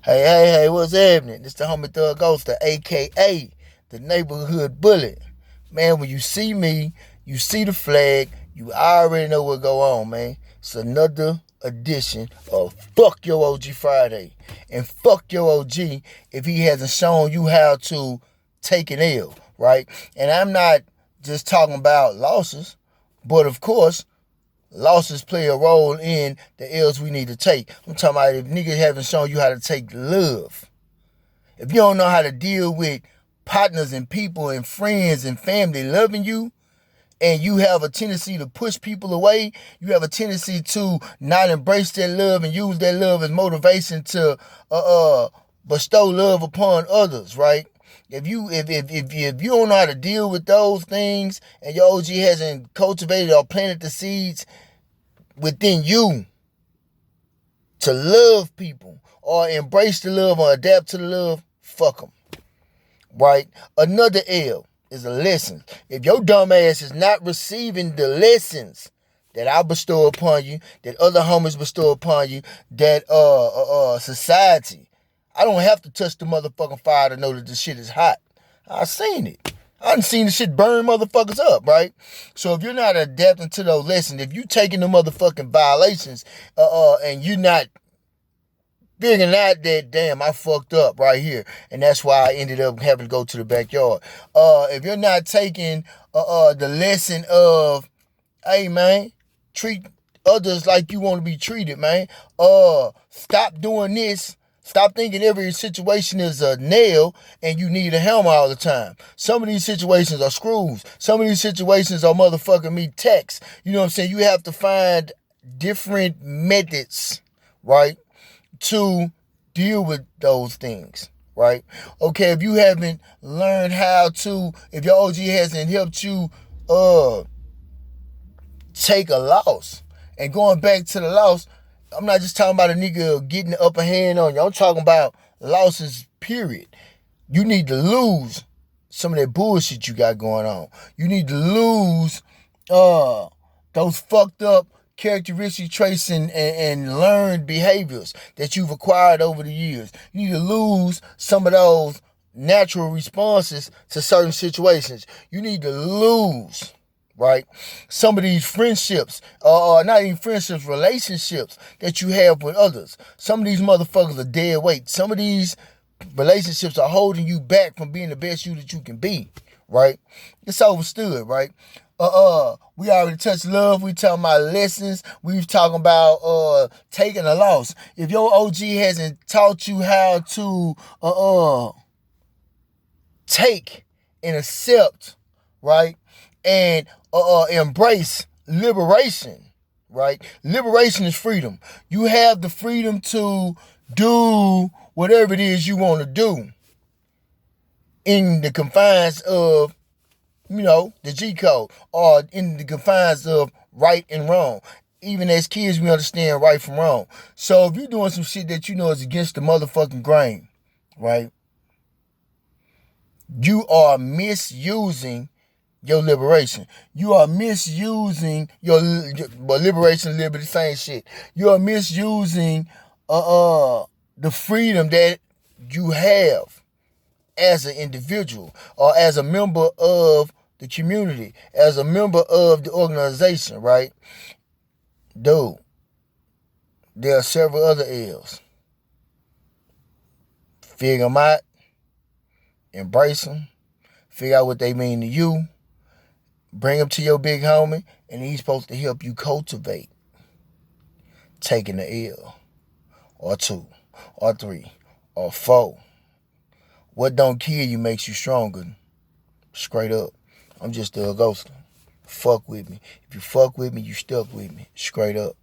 Hey, what's happening? This the homie Thug-Osta, a.k.a. the neighborhood bullet. Man, when you see me, you see the flag, you already know what go on, man. It's another edition of Fuck Your OG Friday. And fuck your OG if he hasn't shown you how to take an L, right? And I'm not just talking about losses, but of course, losses play a role in the L's we need to take. I'm talking about if niggas haven't shown you how to take love. If you don't know how to deal with partners and people and friends and family loving you, and you have a tendency to push people away, you have a tendency to not embrace that love and use that love as motivation to bestow love upon others, right? If you don't know how to deal with those things and your OG hasn't cultivated or planted the seeds within you to love people or embrace the love or adapt to the love, fuck them, right? Another L is a lesson. If your dumb ass is not receiving the lessons that I bestow upon you, that other homies bestow upon you, that society, I don't have to touch the motherfucking fire to know that the shit is hot. I seen it. I done seen the shit burn motherfuckers up, right? So if you're not adapting to those lessons, if you taking the motherfucking violations, and you're not figuring out that, damn, I fucked up right here, and that's why I ended up having to go to the backyard. If you're not taking the lesson of, hey, man, treat others like you want to be treated, man. Stop doing this. Stop thinking every situation is a nail and you need a hammer all the time. Some of these situations are screws. Some of these situations are motherfucking me tacks. You know what I'm saying? You have to find different methods, right, to deal with those things, right? Okay, if you haven't learned how to, if your OG hasn't helped you take a loss, and going back to the loss, I'm not just talking about a nigga getting the upper hand on you. I'm talking about losses, period. You need to lose some of that bullshit you got going on. You need to lose those fucked up characteristic traits and learned behaviors that you've acquired over the years. You need to lose some of those natural responses to certain situations. You need to lose, right, some of these friendships, not even friendships, relationships that you have with others. Some of these motherfuckers are dead weight. Some of these relationships are holding you back from being the best you that you can be, right? It's overstood, right? We already touched love. We talking about lessons. We've talking about taking a loss. If your OG hasn't taught you how to take and accept, right, and embrace liberation, right? Liberation is freedom. You have the freedom to do whatever it is you want to do in the confines of, you know, the G code, or in the confines of right and wrong. Even as kids, we understand right from wrong. So if you're doing some shit that you know is against the motherfucking grain, right, you are misusing your liberation. You are misusing your liberation, liberty, same shit. You are misusing the freedom that you have as an individual or as a member of the community, as a member of the organization, right? Dude, there are several other L's. Figure them out, embrace them, figure out what they mean to you, bring them to your big homie, and he's supposed to help you cultivate taking the L, or 2, or 3, or 4. What don't kill you makes you stronger. Straight up. I'm just a ghost. Fuck with me. If you fuck with me, you stuck with me. Straight up.